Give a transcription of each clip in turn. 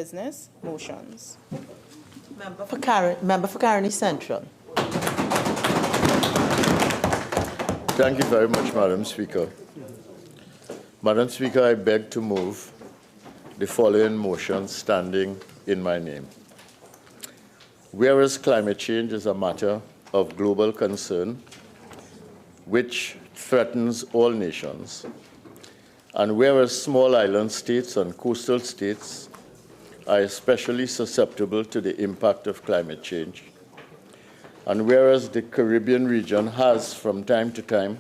Business motions. Member for Caroni Central. Thank you very much, Madam Speaker. Madam Speaker, I beg to move the following motion standing in my name. Whereas climate change is a matter of global concern which threatens all nations, and whereas small island states and coastal states are especially susceptible to the impact of climate change, and whereas the Caribbean region has, from time to time,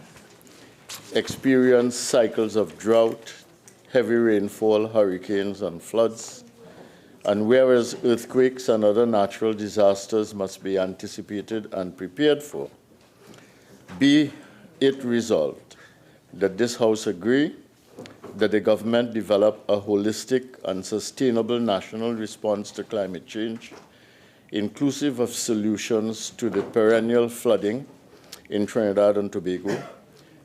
experienced cycles of drought, heavy rainfall, hurricanes, and floods, and whereas earthquakes and other natural disasters must be anticipated and prepared for, be it resolved that this House agree that the government develop a holistic and sustainable national response to climate change, inclusive of solutions to the perennial flooding in Trinidad and Tobago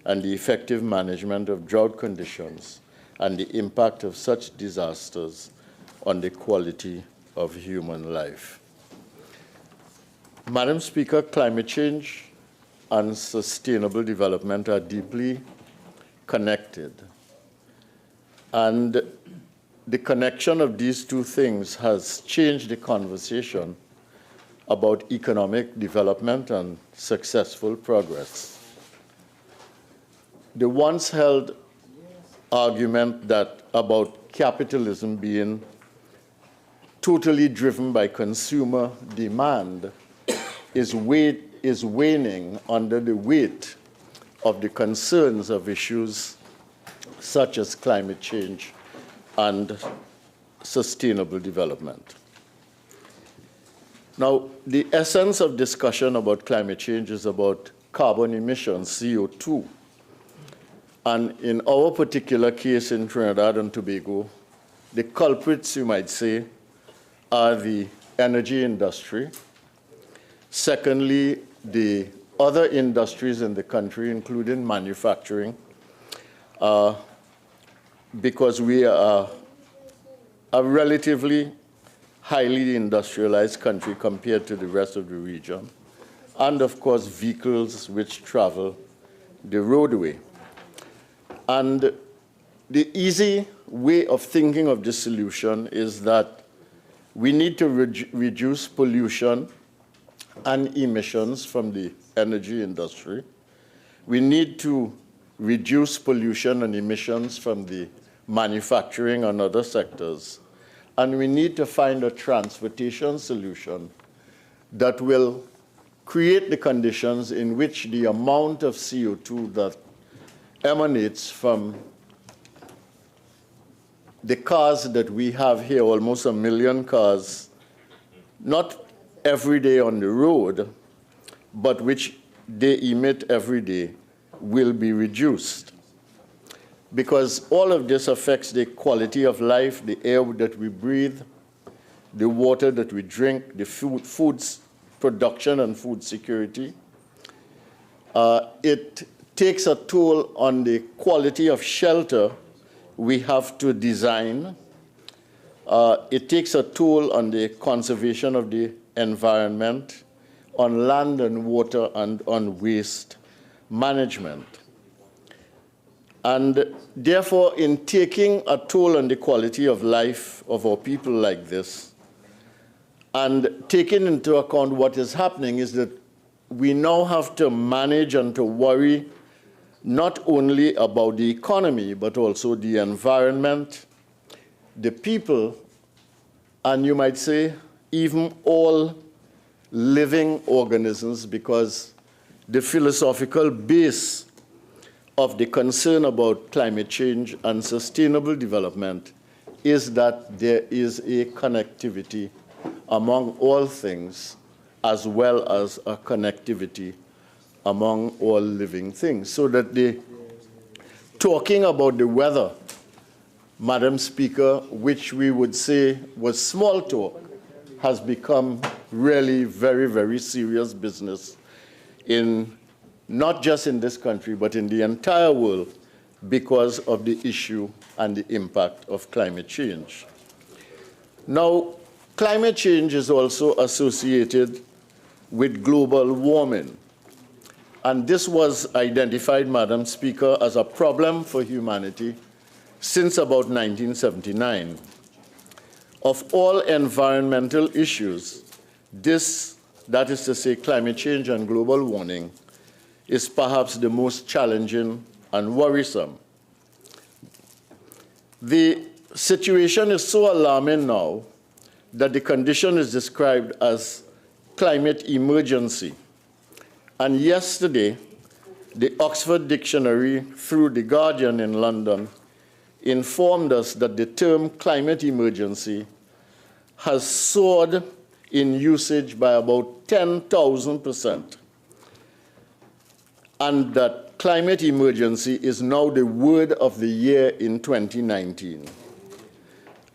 and the effective management of drought conditions and the impact of such disasters on the quality of human life. Madam Speaker, climate change and sustainable development are deeply connected. And the connection of these two things has changed the conversation about economic development and successful progress. The once held argument that about capitalism being totally driven by consumer demand is waning under the weight of the concerns of issues such as climate change and sustainable development. Now, the essence of discussion about climate change is about carbon emissions, CO2. And in our particular case in Trinidad and Tobago, the culprits, you might say, are the energy industry. Secondly, the other industries in the country, including manufacturing, because we are a relatively highly industrialized country compared to the rest of the region, and of course vehicles which travel the roadway. And the easy way of thinking of this solution is that we need to reduce pollution and emissions from the energy industry. We need to reduce pollution and emissions from the manufacturing and other sectors. And we need to find a transportation solution that will create the conditions in which the amount of CO2 that emanates from the cars that we have here, almost 1 million cars, not every day on the road, but which they emit every day, will be reduced. Because all of this affects the quality of life, the air that we breathe, the water that we drink, the foods production and food security. It takes a toll on the quality of shelter we have to design. It takes a toll on the conservation of the environment, on land and water, and on waste management. And therefore, in taking a toll on the quality of life of our people like this, and taking into account what is happening is that we now have to manage and to worry not only about the economy, but also the environment, the people, and you might say even all living organisms, because the philosophical base of the concern about climate change and sustainable development is that there is a connectivity among all things, as well as a connectivity among all living things. So that the talking about the weather, Madam Speaker, which we would say was small talk, has become really very, very serious business not just in this country, but in the entire world, because of the issue and the impact of climate change. Now, climate change is also associated with global warming. And this was identified, Madam Speaker, as a problem for humanity since about 1979. Of all environmental issues, this, that is to say climate change and global warming, is perhaps the most challenging and worrisome. The situation is so alarming now that the condition is described as climate emergency. And yesterday, the Oxford Dictionary, through The Guardian in London, informed us that the term climate emergency has soared in usage by about 10,000%, and that climate emergency is now the word of the year in 2019.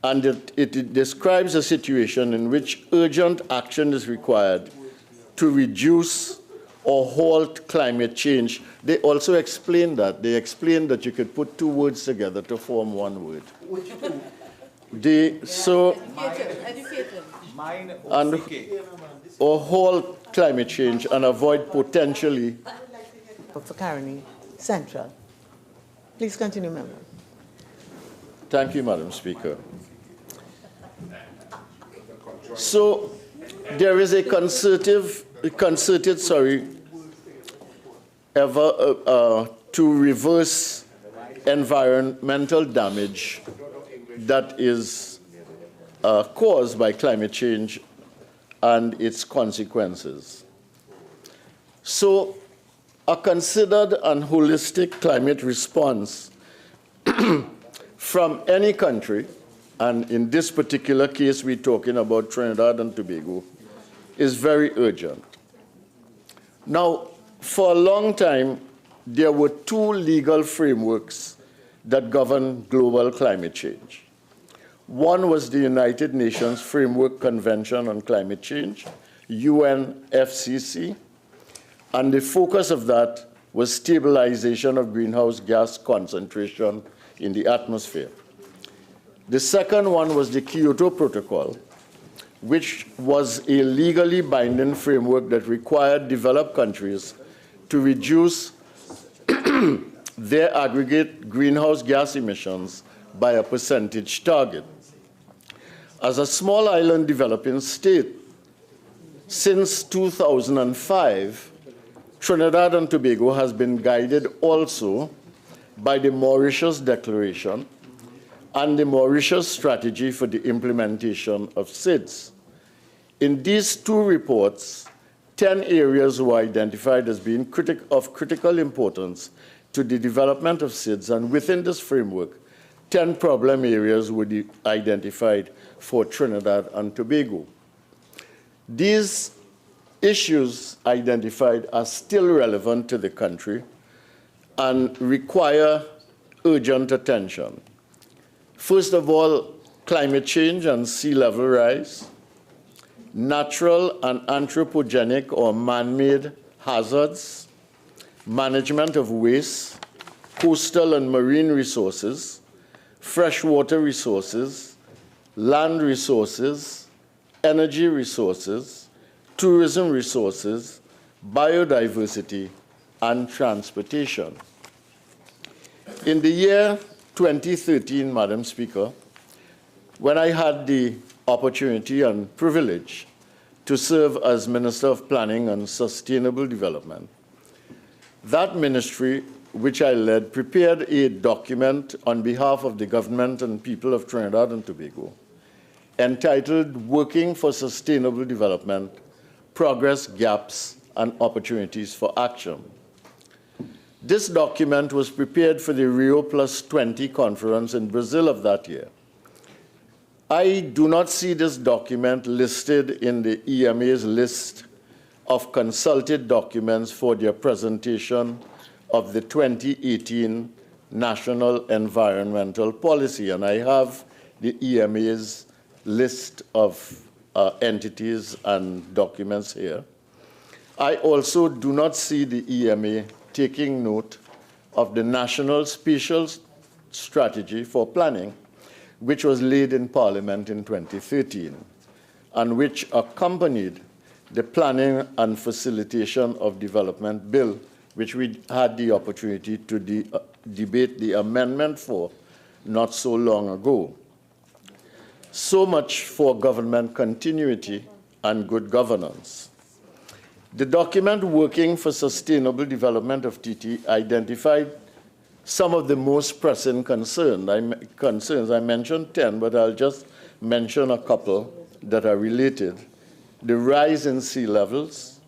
And it describes a situation in which urgent action is required to reduce or halt climate change. They also explain that. They explain that you could put two words together to form one word. Or halt climate change and avoid potentially. For Caroni Central. Please continue, member. Thank you, Madam Speaker. So there is a concerted effort to reverse environmental damage that is caused by climate change and its consequences. So a considered and holistic climate response from any country, and in this particular case we're talking about Trinidad and Tobago, is very urgent. Now, for a long time, there were two legal frameworks that govern global climate change. One was the United Nations Framework Convention on Climate Change, UNFCCC, and the focus of that was stabilization of greenhouse gas concentration in the atmosphere. The second one was the Kyoto Protocol, which was a legally binding framework that required developed countries to reduce their aggregate greenhouse gas emissions by a percentage target. As a small island developing state, since 2005, Trinidad and Tobago has been guided also by the Mauritius Declaration and the Mauritius Strategy for the Implementation of SIDS. In these two reports, 10 areas were identified as being of critical importance to the development of SIDS, and within this framework, 10 problem areas were identified for Trinidad and Tobago. These issues identified are still relevant to the country and require urgent attention. First of all, climate change and sea level rise, natural and anthropogenic or man-made hazards, management of waste, coastal and marine resources, freshwater resources, land resources, energy resources, tourism resources, biodiversity, and transportation. In the year 2013, Madam Speaker, when I had the opportunity and privilege to serve as Minister of Planning and Sustainable Development, that ministry, which I led, prepared a document on behalf of the government and people of Trinidad and Tobago entitled Working for Sustainable Development, Progress, Gaps, and Opportunities for Action. This document was prepared for the Rio Plus 20 conference in Brazil of that year. I do not see this document listed in the EMA's list of consulted documents for their presentation of the 2018 National Environmental Policy, and I have the EMA's list of entities and documents here. I also do not see the EMA taking note of the National Spatial Strategy for Planning, which was laid in Parliament in 2013, and which accompanied the Planning and Facilitation of Development Bill, which we had the opportunity to debate the amendment for not so long ago. So much for government continuity and good governance. The document Working for Sustainable Development of TT identified some of the most pressing concerns. I mentioned 10, but I'll just mention a couple that are related. The rise in sea levels,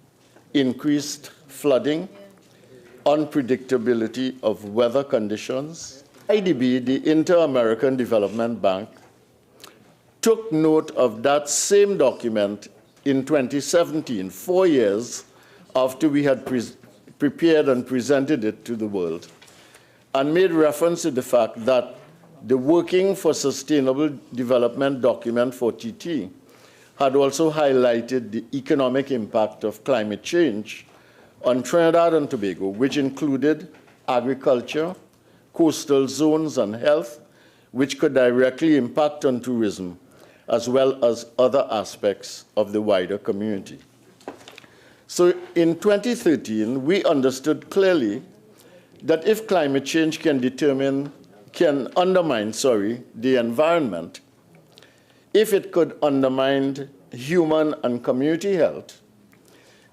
increased flooding, unpredictability of weather conditions. IDB, the Inter-American Development Bank, took note of that same document in 2017, 4 years after we had prepared and presented it to the world, and made reference to the fact that the Working for Sustainable Development document for TT had also highlighted the economic impact of climate change on Trinidad and Tobago, which included agriculture, coastal zones, and health, which could directly impact on tourism, as well as other aspects of the wider community. So in 2013, we understood clearly that if climate change can undermine the environment, if it could undermine human and community health,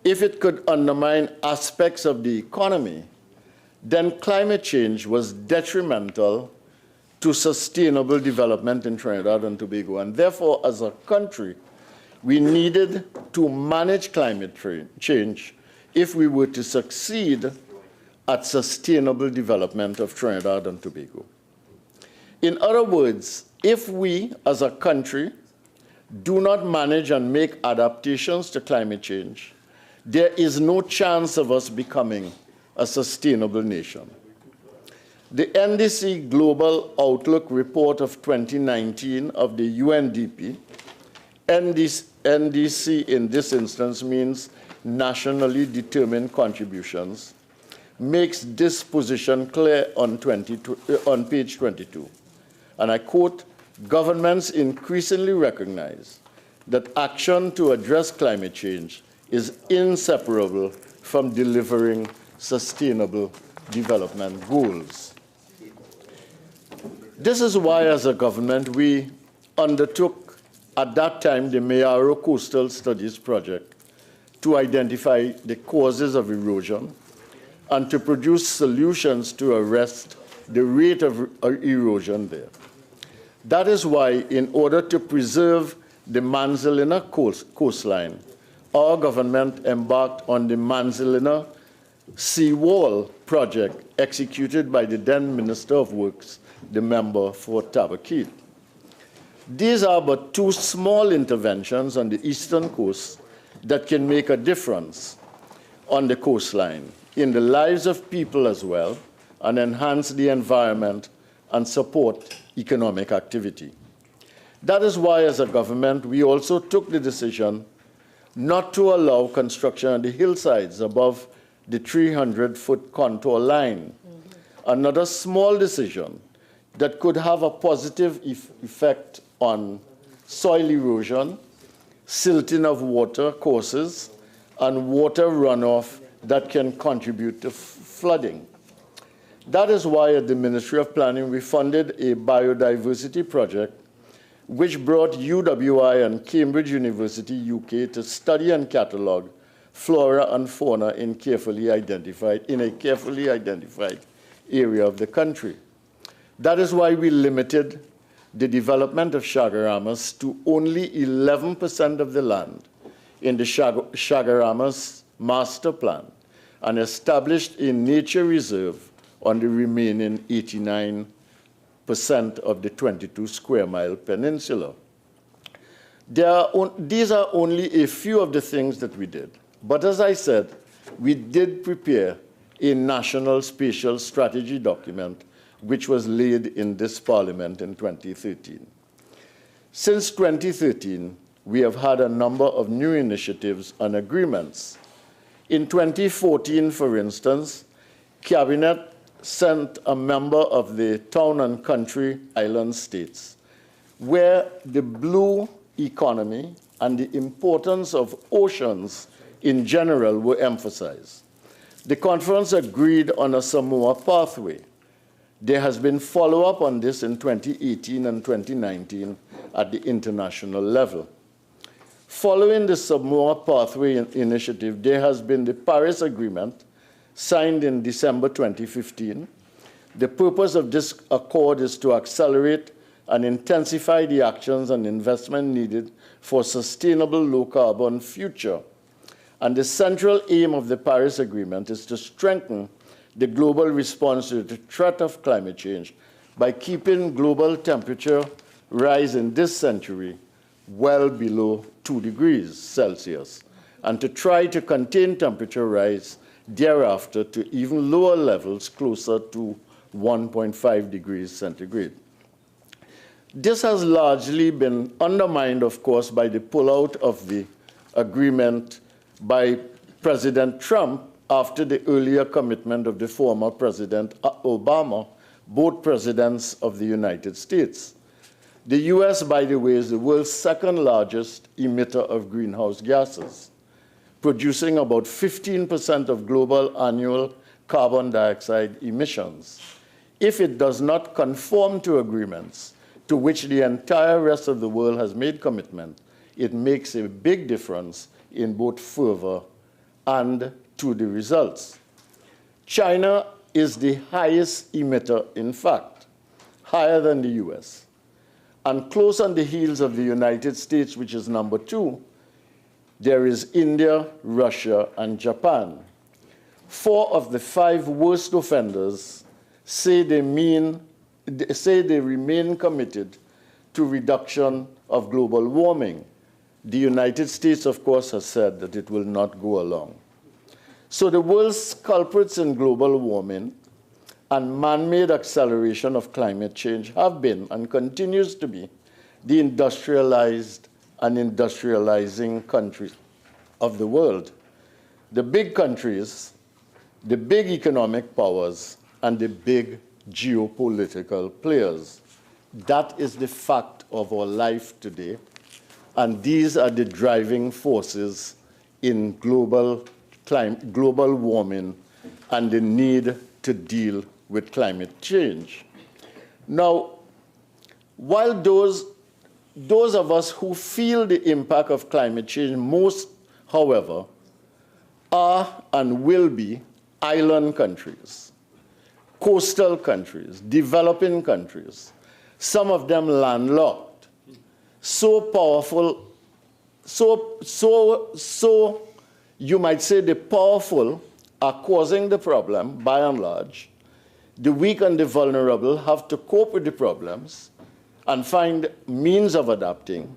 if it could undermine aspects of the economy, then climate change was detrimental to sustainable development in Trinidad and Tobago. And therefore, as a country, we needed to manage climate change if we were to succeed at sustainable development of Trinidad and Tobago. In other words, if we, as a country, do not manage and make adaptations to climate change, there is no chance of us becoming a sustainable nation. The NDC Global Outlook Report of 2019 of the UNDP, NDC in this instance means nationally determined contributions, makes this position clear on page 22. And I quote, "Governments increasingly recognize that action to address climate change is inseparable from delivering sustainable development goals." This is why, as a government, we undertook at that time the Mayaro Coastal Studies Project to identify the causes of erosion and to produce solutions to arrest the rate of erosion there. That is why, in order to preserve the Manzilina coastline, our government embarked on the Manzilina Seawall project executed by the then Minister of Works, the member for Tabaquil. These are but two small interventions on the eastern coast that can make a difference on the coastline, in the lives of people as well, and enhance the environment and support economic activity. That is why, as a government, we also took the decision not to allow construction on the hillsides above the 300-foot contour line. Another small decision that could have a positive effect on soil erosion, silting of water courses, and water runoff that can contribute to flooding. That is why at the Ministry of Planning we funded a biodiversity project which brought UWI and Cambridge University, UK, to study and catalog flora and fauna in a carefully identified area of the country. That is why we limited the development of shagaramas to only 11% of the land in the Shagaramas Master Plan and established a nature reserve on the remaining 89% of the 22 square mile peninsula. These are only a few of the things that we did. But as I said, we did prepare a national spatial strategy document which was laid in this Parliament in 2013. Since 2013, we have had a number of new initiatives and agreements. In 2014, for instance, Cabinet sent a member of the Town and Country Island States where the blue economy and the importance of oceans in general were emphasized. The conference agreed on a Samoa pathway. There has been follow-up on this in 2018 and 2019 at the international level. Following the Samoa Pathway Initiative, there has been the Paris Agreement, signed in December 2015. The purpose of this accord is to accelerate and intensify the actions and investment needed for a sustainable low-carbon future. And the central aim of the Paris Agreement is to strengthen the global response to the threat of climate change by keeping global temperature rise in this century well below 2 degrees Celsius, and to try to contain temperature rise thereafter to even lower levels closer to 1.5 degrees centigrade. This has largely been undermined, of course, by the pullout of the agreement by President Trump after the earlier commitment of the former President Obama, both presidents of the United States. The US, by the way, is the world's second largest emitter of greenhouse gases, producing about 15% of global annual carbon dioxide emissions. If it does not conform to agreements to which the entire rest of the world has made commitment, it makes a big difference in both fervor and to the results. China is the highest emitter, in fact, higher than the US. And close on the heels of the United States, which is number 2, there is India, Russia, and Japan. 4 of the 5 worst offenders say they remain committed to reduction of global warming. The United States, of course, has said that it will not go along. So the world's culprits in global warming and man-made acceleration of climate change have been and continues to be the industrialized and industrializing countries of the world. The big countries, the big economic powers, and the big geopolitical players. That is the fact of our life today, and these are the driving forces in global warming and the need to deal with climate change. Now, while those of us who feel the impact of climate change most, however, are and will be island countries, coastal countries, developing countries, some of them landlocked, so powerful, so you might say the powerful are causing the problem, by and large. The weak and the vulnerable have to cope with the problems and find means of adapting.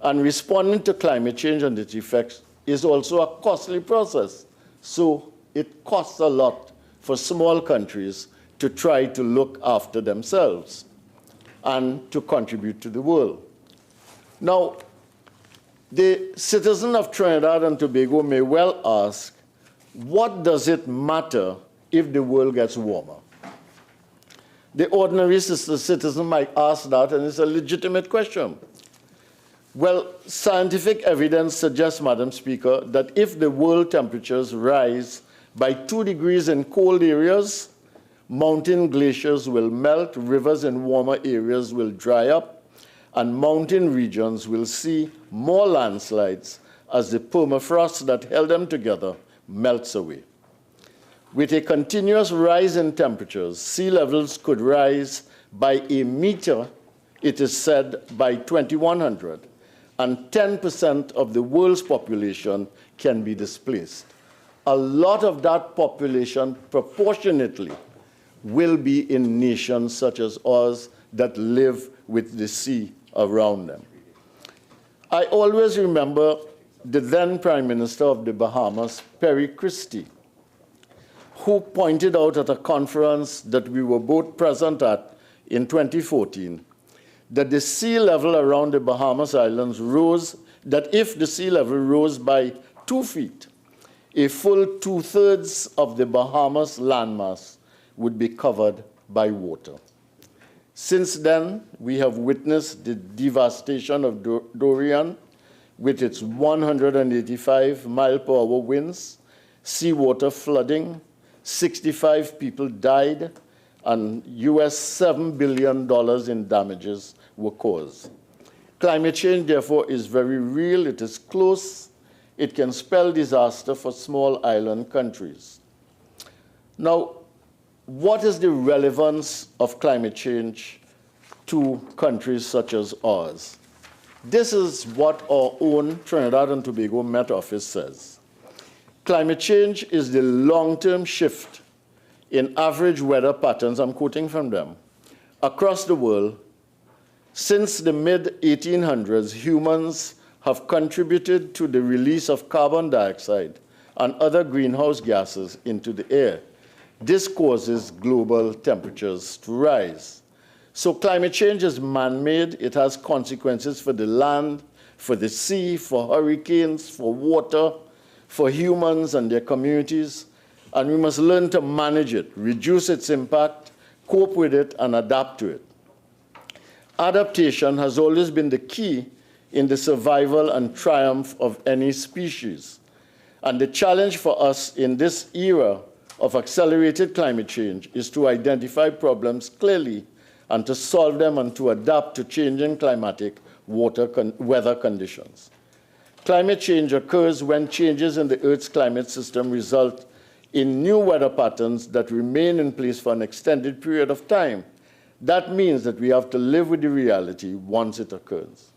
And responding to climate change and its effects is also a costly process. So it costs a lot for small countries to try to look after themselves and to contribute to the world. Now, the citizen of Trinidad and Tobago may well ask, what does it matter if the world gets warmer? The ordinary citizen might ask that, and it's a legitimate question. Well, scientific evidence suggests, Madam Speaker, that if the world temperatures rise by 2 degrees in cold areas, mountain glaciers will melt, rivers in warmer areas will dry up, and mountain regions will see more landslides as the permafrost that held them together melts away. With a continuous rise in temperatures, sea levels could rise by a meter, it is said, by 2100, and 10% of the world's population can be displaced. A lot of that population, proportionately, will be in nations such as ours that live with the sea around them. I always remember the then Prime Minister of the Bahamas, Perry Christie, who pointed out at a conference that we were both present at in 2014, that the sea level around the Bahamas Islands rose, that if the sea level rose by 2 feet, a full 2/3 of the Bahamas landmass would be covered by water. Since then, we have witnessed the devastation of Dorian with its 185-mile-per-hour winds, seawater flooding, 65 people died, and US $7 billion in damages were caused. Climate change, therefore, is very real. It is close. It can spell disaster for small island countries. Now, what is the relevance of climate change to countries such as ours? This is what our own Trinidad and Tobago Met Office says. Climate change is the long-term shift in average weather patterns, I'm quoting from them, across the world. Since the mid-1800s, humans have contributed to the release of carbon dioxide and other greenhouse gases into the air. This causes global temperatures to rise. So climate change is man-made. It has consequences for the land, for the sea, for hurricanes, for water, for humans and their communities. And we must learn to manage it, reduce its impact, cope with it, and adapt to it. Adaptation has always been the key in the survival and triumph of any species. And the challenge for us in this era of accelerated climate change is to identify problems clearly and to solve them and to adapt to changing climatic weather conditions. Climate change occurs when changes in the Earth's climate system result in new weather patterns that remain in place for an extended period of time. That means that we have to live with the reality once it occurs.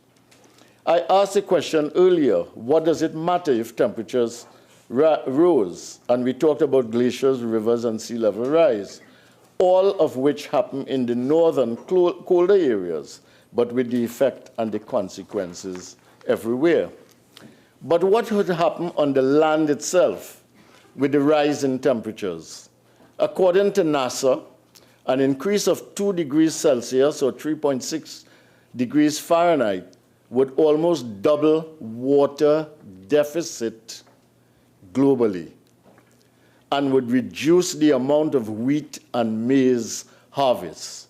I asked a question earlier, what does it matter if temperatures rose? And we talked about glaciers, rivers, and sea level rise, all of which happen in the northern colder areas, but with the effect and the consequences everywhere. But what would happen on the land itself with the rise in temperatures? According to NASA, an increase of 2 degrees Celsius or 3.6 degrees Fahrenheit would almost double water deficit globally and would reduce the amount of wheat and maize harvests.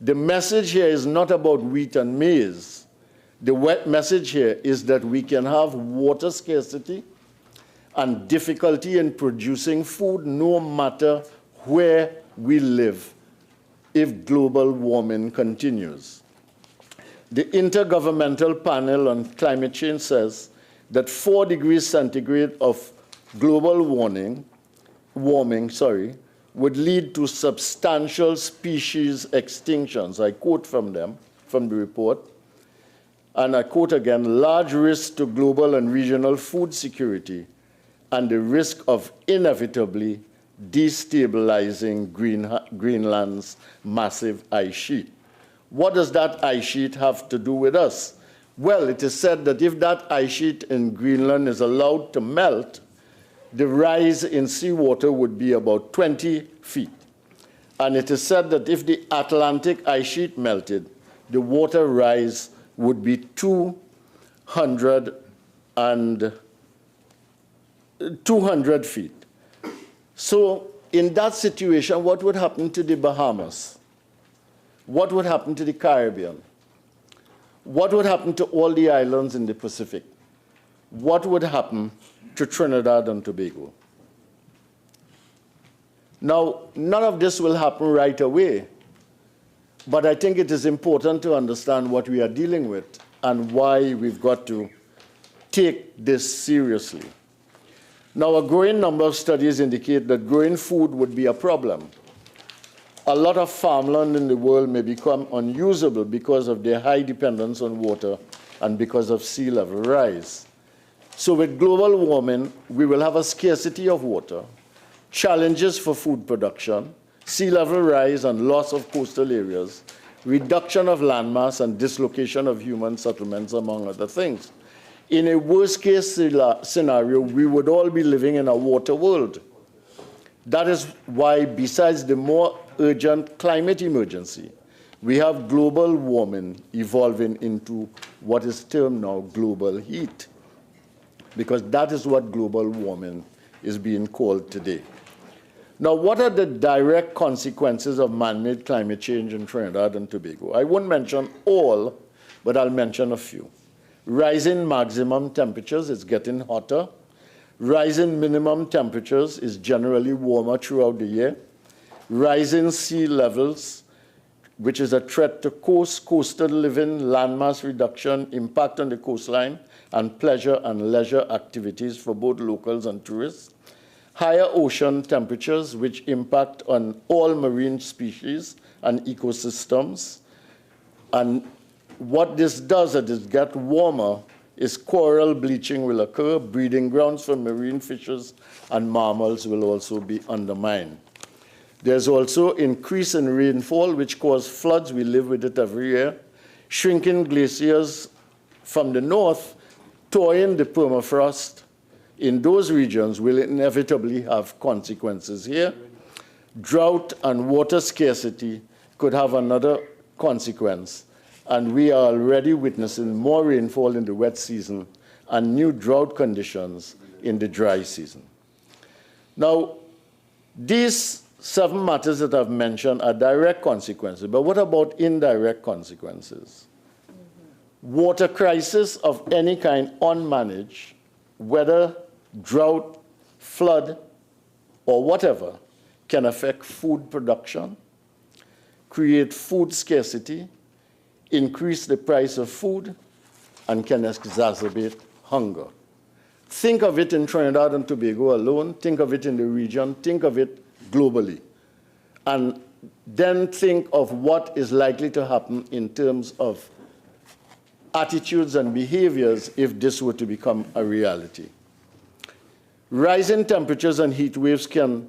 The message here is not about wheat and maize. The message here is that we can have water scarcity and difficulty in producing food no matter where we live if global warming continues. The Intergovernmental Panel on Climate Change says that 4 degrees centigrade of global warming would lead to substantial species extinctions. I quote from them, from the report, and I quote again, large risks to global and regional food security and the risk of inevitably destabilizing Greenland's massive ice sheet. What does that ice sheet have to do with us? Well, it is said that if that ice sheet in Greenland is allowed to melt, the rise in seawater would be about 20 feet. And it is said that if the Atlantic ice sheet melted, the water rise would be 200 feet. So in that situation, what would happen to the Bahamas? What would happen to the Caribbean? What would happen to all the islands in the Pacific? What would happen to Trinidad and Tobago? Now, none of this will happen right away, but I think it is important to understand what we are dealing with and why we've got to take this seriously. Now, a growing number of studies indicate that growing food would be a problem. A lot of farmland in the world may become unusable because of their high dependence on water and because of sea level rise. So with global warming, we will have a scarcity of water, challenges for food production, sea level rise and loss of coastal areas, reduction of landmass and dislocation of human settlements, among other things. In a worst-case scenario, we would all be living in a water world. That is why, besides the more urgent climate emergency, we have global warming evolving into what is termed now global heat, because that is what global warming is being called today. Now, what are the direct consequences of man-made climate change in Trinidad and Tobago? I won't mention all, but I'll mention a few. Rising maximum temperatures, it's getting hotter. Rising minimum temperatures is generally warmer throughout the year. Rising sea levels, which is a threat to coastal living, landmass reduction, impact on the coastline, and pleasure and leisure activities for both locals and tourists. Higher ocean temperatures, which impact on all marine species and ecosystems. And what this does as it gets warmer is coral bleaching will occur, breeding grounds for marine fishes and mammals will also be undermined. There's also increase in rainfall, which causes floods. We live with it every year. Shrinking glaciers from the north, thawing the permafrost in those regions will inevitably have consequences here. Drought and water scarcity could have another consequence, and we are already witnessing more rainfall in the wet season and new drought conditions in the dry season. Now, these 7 matters that I've mentioned are direct consequences, but what about indirect consequences? Water crisis of any kind unmanaged, whether drought, flood, or whatever, can affect food production, create food scarcity, increase the price of food, and can exacerbate hunger. Think of it in Trinidad and Tobago alone, think of it in the region, think of it globally, and then think of what is likely to happen in terms of attitudes and behaviors if this were to become a reality. Rising temperatures and heat waves can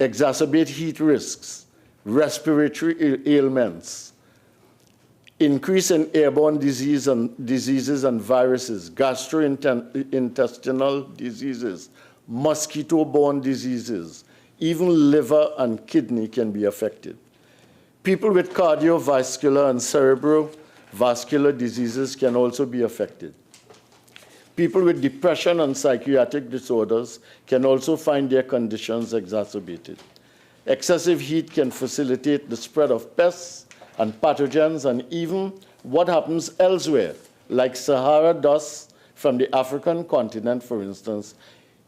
exacerbate heat risks, respiratory ailments, increase in airborne diseases and viruses, gastrointestinal diseases, mosquito-borne diseases, even liver and kidney can be affected. People with cardiovascular and cerebrovascular diseases can also be affected. People with depression and psychiatric disorders can also find their conditions exacerbated. Excessive heat can facilitate the spread of pests and pathogens, and even what happens elsewhere, like Sahara dust from the African continent, for instance,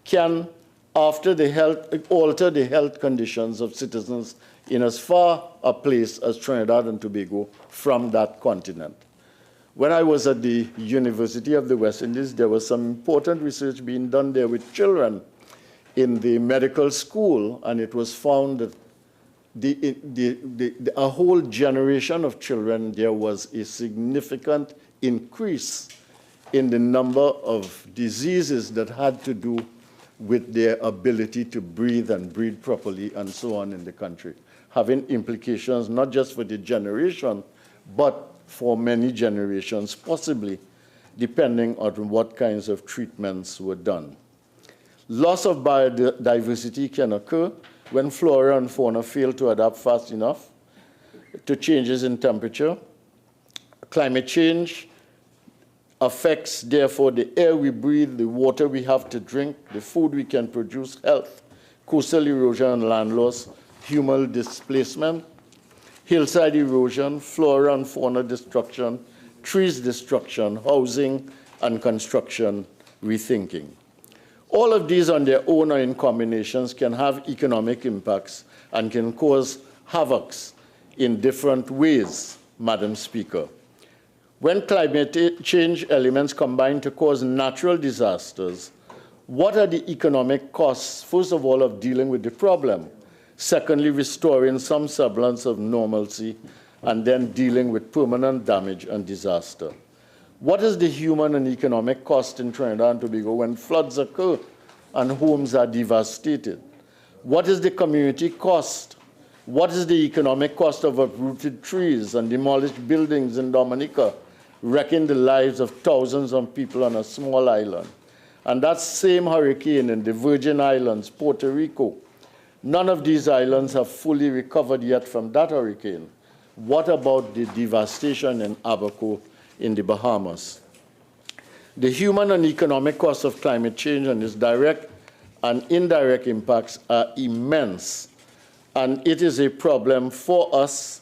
can alter the health conditions of citizens in as far a place as Trinidad and Tobago from that continent. When I was at the University of the West Indies, there was some important research being done there with children in the medical school, and it was found that a whole generation of children, there was a significant increase in the number of diseases that had to do with their ability to breathe and breathe properly and so on in the country, having implications not just for the generation, but for many generations, possibly, depending on what kinds of treatments were done. Loss of biodiversity can occur when flora and fauna fail to adapt fast enough to changes in temperature. Climate change affects, therefore, the air we breathe, the water we have to drink, the food we can produce, health, coastal erosion and land loss, human displacement, hillside erosion, flora and fauna destruction, trees destruction, housing and construction rethinking. All of these on their own or in combinations can have economic impacts and can cause havocs in different ways, Madam Speaker. When climate change elements combine to cause natural disasters, what are the economic costs, first of all, of dealing with the problem? Secondly, restoring some semblance of normalcy, and then dealing with permanent damage and disaster. What is the human and economic cost in Trinidad and Tobago when floods occur and homes are devastated? What is the community cost? What is the economic cost of uprooted trees and demolished buildings in Dominica, wrecking the lives of thousands of people on a small island? And that same hurricane in the Virgin Islands, Puerto Rico, none of these islands have fully recovered yet from that hurricane. What about the devastation in Abaco in the Bahamas? The human and economic cost of climate change and its direct and indirect impacts are immense. And it is a problem for us,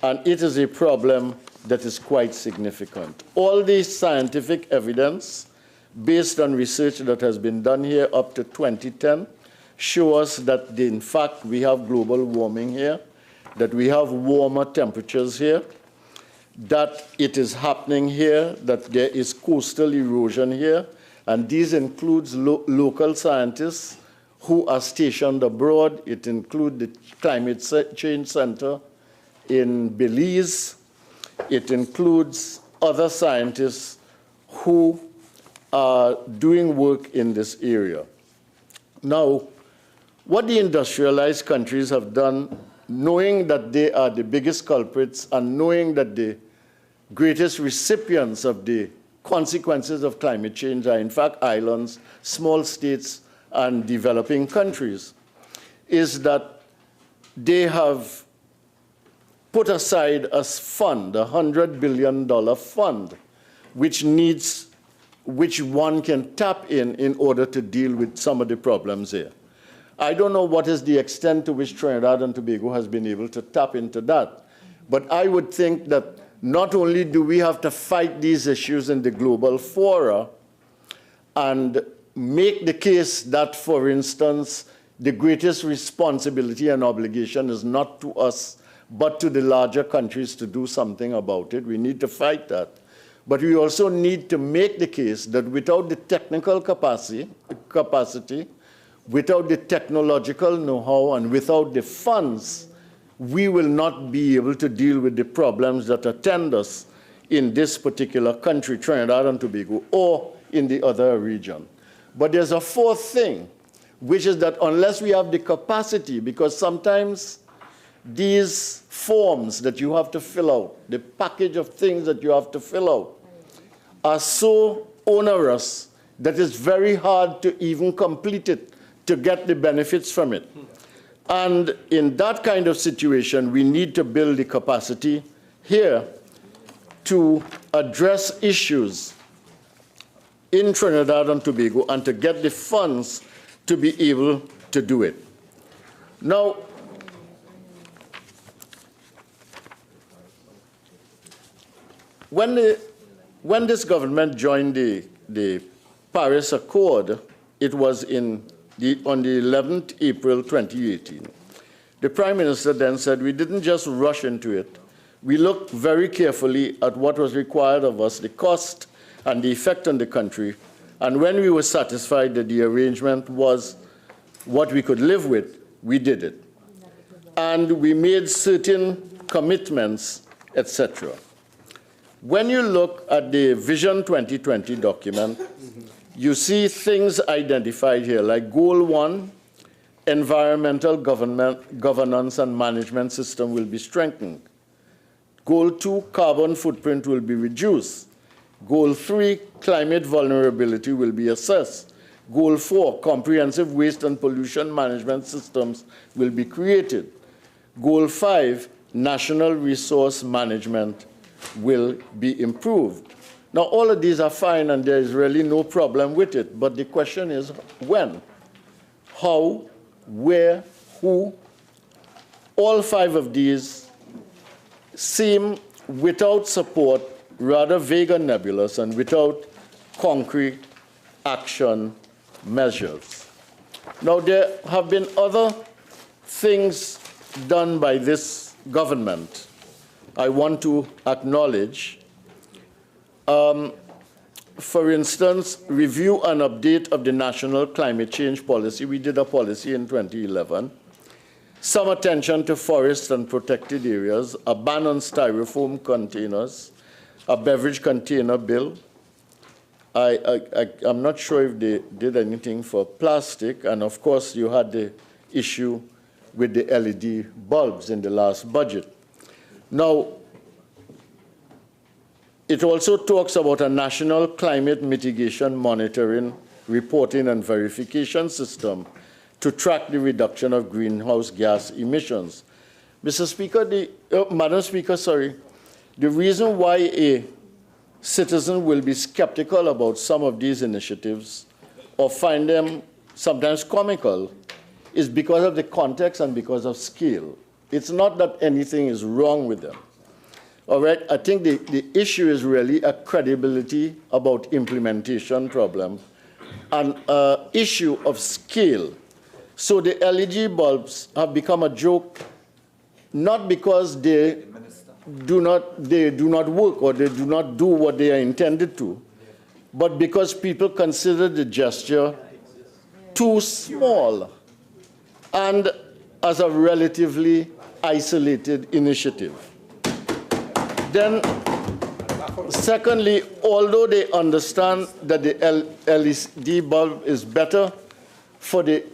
and it is a problem that is quite significant. All the scientific evidence, based on research that has been done here up to 2010, show us that, in fact, we have global warming here, that we have warmer temperatures here, that it is happening here, that there is coastal erosion here, and these includes local scientists who are stationed abroad. It includes the Climate Change Center in Belize. It includes other scientists who are doing work in this area. Now, what the industrialized countries have done, knowing that they are the biggest culprits and knowing that the greatest recipients of the consequences of climate change are, in fact, islands, small states, and developing countries, is that they have put aside a fund, a $100 billion fund, which one can tap in order to deal with some of the problems here. I don't know what is the extent to which Trinidad and Tobago has been able to tap into that, but I would think that not only do we have to fight these issues in the global fora and make the case that, for instance, the greatest responsibility and obligation is not to us, but to the larger countries to do something about it. We need to fight that. But we also need to make the case that without the technical capacity, without the technological know-how, and without the funds, we will not be able to deal with the problems that attend us in this particular country, Trinidad and Tobago, or in the other region. But there's a fourth thing, which is that unless we have the capacity, because sometimes these forms that you have to fill out, the package of things that you have to fill out, are so onerous that it's very hard to even complete it, to get the benefits from it. And in that kind of situation, we need to build the capacity here to address issues in Trinidad and Tobago and to get the funds to be able to do it. Now, when this government joined the Paris Accord, it was on the 11th April 2018. The Prime Minister then said we didn't just rush into it. We looked very carefully at what was required of us, the cost and the effect on the country, and when we were satisfied that the arrangement was what we could live with, we did it. And we made certain commitments, etc. When you look at the Vision 2020 document, you see things identified here, like Goal 1, environmental governance and management system will be strengthened. Goal 2, carbon footprint will be reduced. Goal 3, climate vulnerability will be assessed. Goal 4, comprehensive waste and pollution management systems will be created. Goal 5, national resource management will be improved. Now, all of these are fine, and there is really no problem with it. But the question is when, how, where, who. All 5 of these seem, without support, rather vague and nebulous, and without concrete action measures. Now, there have been other things done by this government I want to acknowledge. For instance, review and update of the national climate change policy. We did a policy in 2011. Some attention to forests and protected areas, a ban on styrofoam containers, a beverage container bill. I'm not sure if they did anything for plastic, and of course you had the issue with the LED bulbs in the last budget. Now, it also talks about a national climate mitigation monitoring, reporting, and verification system to track the reduction of greenhouse gas emissions. Mr. Speaker, Madam Speaker, sorry, the reason why a citizen will be skeptical about some of these initiatives or find them sometimes comical, is because of the context and because of scale. It's not that anything is wrong with them. All right, I think the issue is really a credibility about implementation problem and an issue of scale. So the LED bulbs have become a joke, not because they do not work or they do not do what they are intended to, but because people consider the gesture too small and as a relatively isolated initiative. Then, secondly, although they understand that the LED bulb is better for the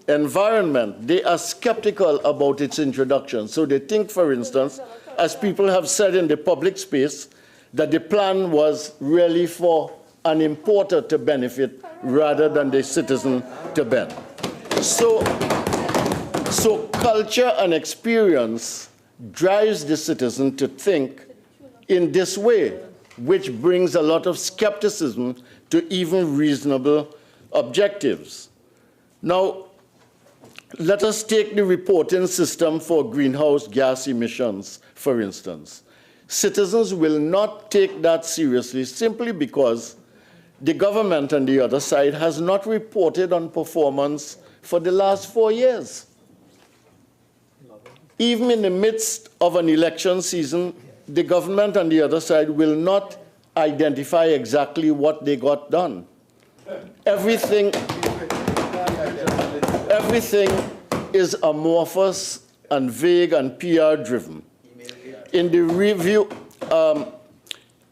environment, they are skeptical about its introduction. So they think, for instance, as people have said in the public space, that the plan was really for an importer to benefit rather than the citizen to benefit. So culture and experience drives the citizen to think in this way, which brings a lot of skepticism to even reasonable objectives. Now, let us take the reporting system for greenhouse gas emissions, for instance. Citizens will not take that seriously simply because the government on the other side has not reported on performance for the last 4 years. Even in the midst of an election season, the government on the other side will not identify exactly what they got done. Everything is amorphous and vague and PR-driven. In the review,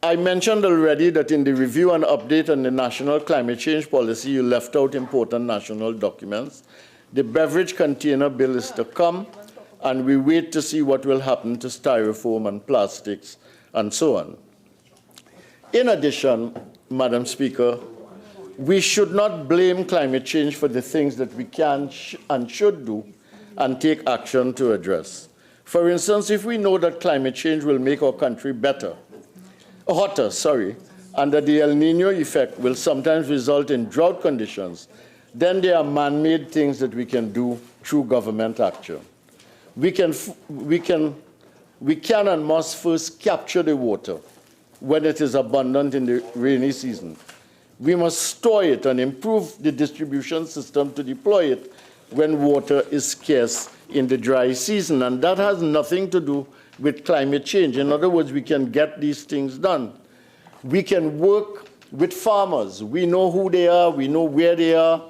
I mentioned already that in the review and update on the national climate change policy, you left out important national documents. The beverage container bill is to come, and we wait to see what will happen to styrofoam and plastics and so on. In addition, Madam Speaker, we should not blame climate change for the things that we can and should do and take action to address. For instance, if we know that climate change will make our country hotter, and that the El Nino effect will sometimes result in drought conditions, then there are man-made things that we can do through government action. We can and must first capture the water when it is abundant in the rainy season. We must store it and improve the distribution system to deploy it when water is scarce in the dry season. And that has nothing to do with climate change. In other words, we can get these things done. We can work with farmers. We know who they are. We know where they are.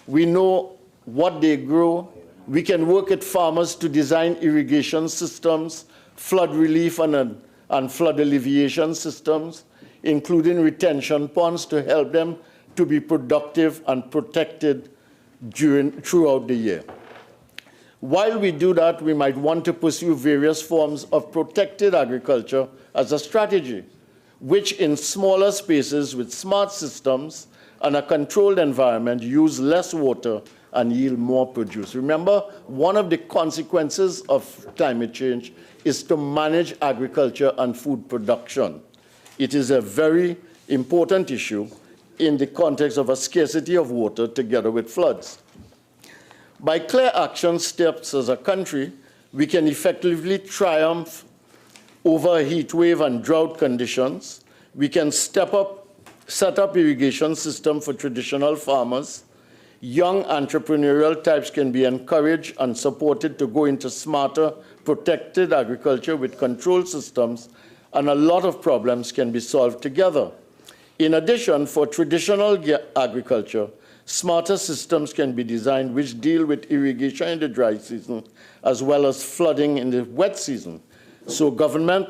We know what they grow. We can work with farmers to design irrigation systems, flood relief and flood alleviation systems, including retention ponds to help them to be productive and protected throughout the year. While we do that, we might want to pursue various forms of protected agriculture as a strategy, which in smaller spaces with smart systems and a controlled environment use less water and yield more produce. Remember, one of the consequences of climate change is to manage agriculture and food production. It is a very important issue in the context of a scarcity of water together with floods. By clear action steps as a country, we can effectively triumph over a heat wave and drought conditions. We can set up irrigation system for traditional farmers. Young entrepreneurial types can be encouraged and supported to go into smarter, protected agriculture with control systems, and a lot of problems can be solved together. In addition, for traditional agriculture, smarter systems can be designed which deal with irrigation in the dry season as well as flooding in the wet season. So government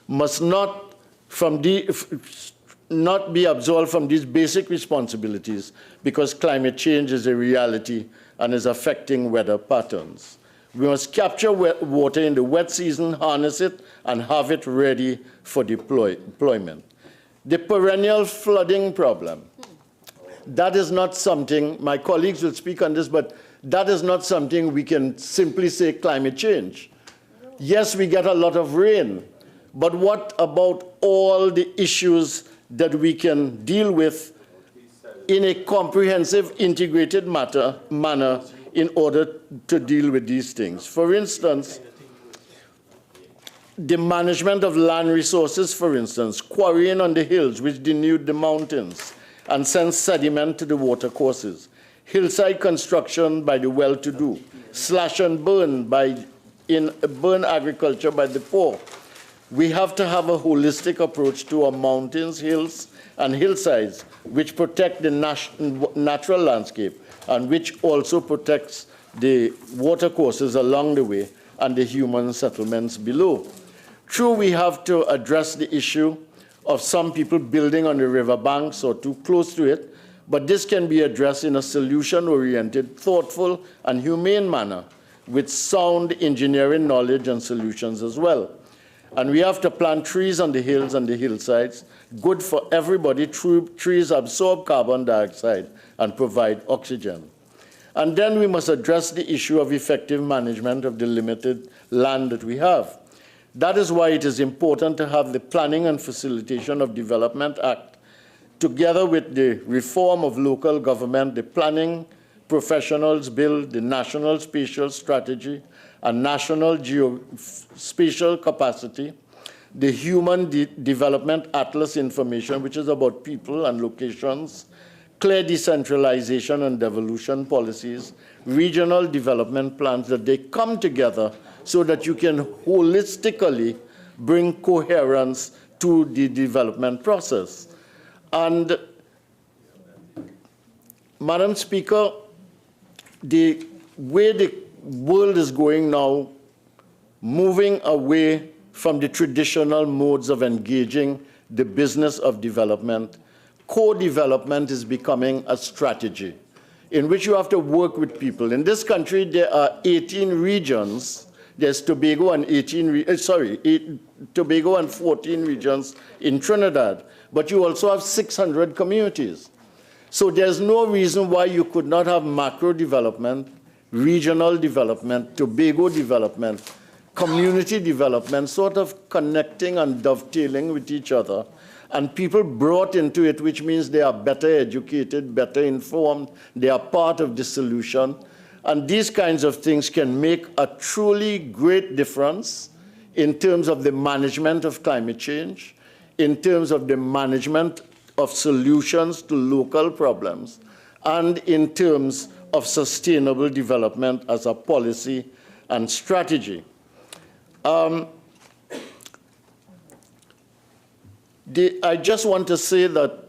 must not be absolved from these basic responsibilities because climate change is a reality and is affecting weather patterns. We must capture water in the wet season, harness it, and have it ready for deployment. The perennial flooding problem, that is not something, my colleagues will speak on this, but that is not something we can simply say climate change. Yes, we get a lot of rain, but what about all the issues that we can deal with in a comprehensive, integrated manner in order to deal with these things. For instance, the management of land resources, for instance, quarrying on the hills which denude the mountains and send sediment to the watercourses, hillside construction by the well-to-do, slash and burn burn agriculture by the poor. We have to have a holistic approach to our mountains, hills, and hillsides, which protect the natural landscape and which also protects the watercourses along the way and the human settlements below. True, we have to address the issue of some people building on the riverbanks or too close to it, but this can be addressed in a solution-oriented, thoughtful, and humane manner with sound engineering knowledge and solutions as well. And we have to plant trees on the hills and the hillsides, good for everybody. Trees absorb carbon dioxide and provide oxygen. And then we must address the issue of effective management of the limited land that we have. That is why it is important to have the Planning and Facilitation of Development Act, together with the reform of local government, the Planning Professionals Bill, the National Spatial Strategy, and National Geospatial Capacity, the Human Development Atlas information, which is about people and locations, clear decentralization and devolution policies, regional development plans, that they come together so that you can holistically bring coherence to the development process. And, Madam Speaker, the way the world is going now, moving away from the traditional modes of engaging the business of development, co-development is becoming a strategy in which you have to work with people. In this country, there are 18 regions. There's Tobago and 14 regions in Trinidad, but you also have 600 communities. So there's no reason why you could not have macro development, regional development, Tobago development, community development, sort of connecting and dovetailing with each other, and people brought into it, which means they are better educated, better informed, they are part of the solution. And these kinds of things can make a truly great difference in terms of the management of climate change, in terms of the management of solutions to local problems, and in terms of sustainable development as a policy and strategy. I just want to say that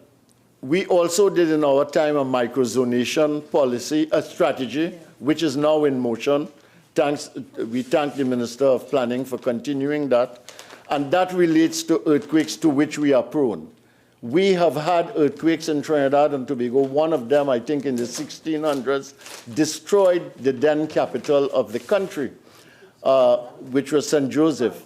we also did in our time a microzonation policy, a strategy, which is now in motion. We thank the Minister of Planning for continuing that. And that relates to earthquakes to which we are prone. We have had earthquakes in Trinidad and Tobago. One of them, I think in the 1600s, destroyed the then capital of the country, which was St. Joseph.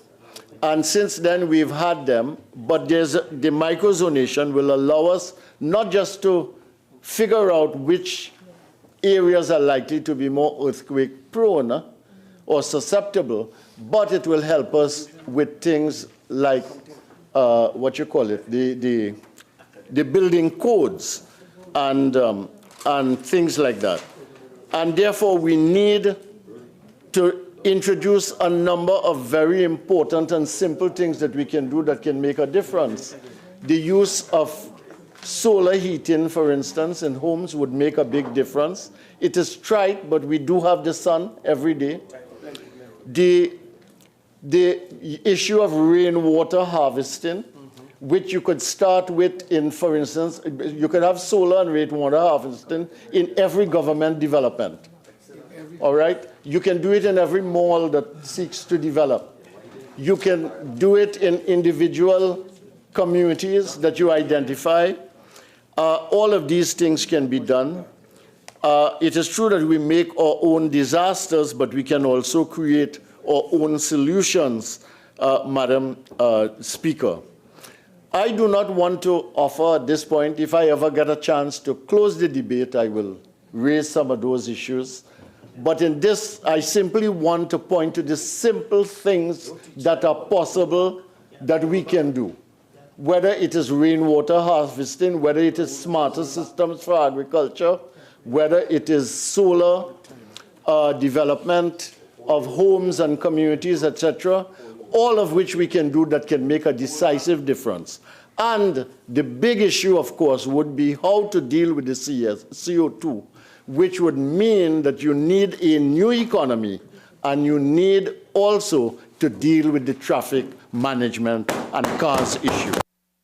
And since then, we've had them, but the microzonation will allow us not just to figure out which areas are likely to be more earthquake prone or susceptible, but it will help us with things like, the building codes and things like that. And therefore, we need to introduce a number of very important and simple things that we can do that can make a difference. The use of solar heating, for instance, in homes would make a big difference. It is trite, but we do have the sun every day. The issue of rainwater harvesting, which you could start with in, for instance, you could have solar and rainwater harvesting in every government development. All right? You can do it in every mall that seeks to develop. You can do it in individual communities that you identify. All of these things can be done. It is true that we make our own disasters, but we can also create our own solutions, Madam Speaker. I do not want to offer at this point, if I ever get a chance to close the debate, I will raise some of those issues. But in this, I simply want to point to the simple things that are possible that we can do. whether it is rainwater harvesting, whether it is smarter systems for agriculture, whether it is solar development of homes and communities, etc., all of which we can do that can make a decisive difference. And the big issue, of course, would be how to deal with the CO2, which would mean that you need a new economy, and you need also to deal with the traffic management and cars issue.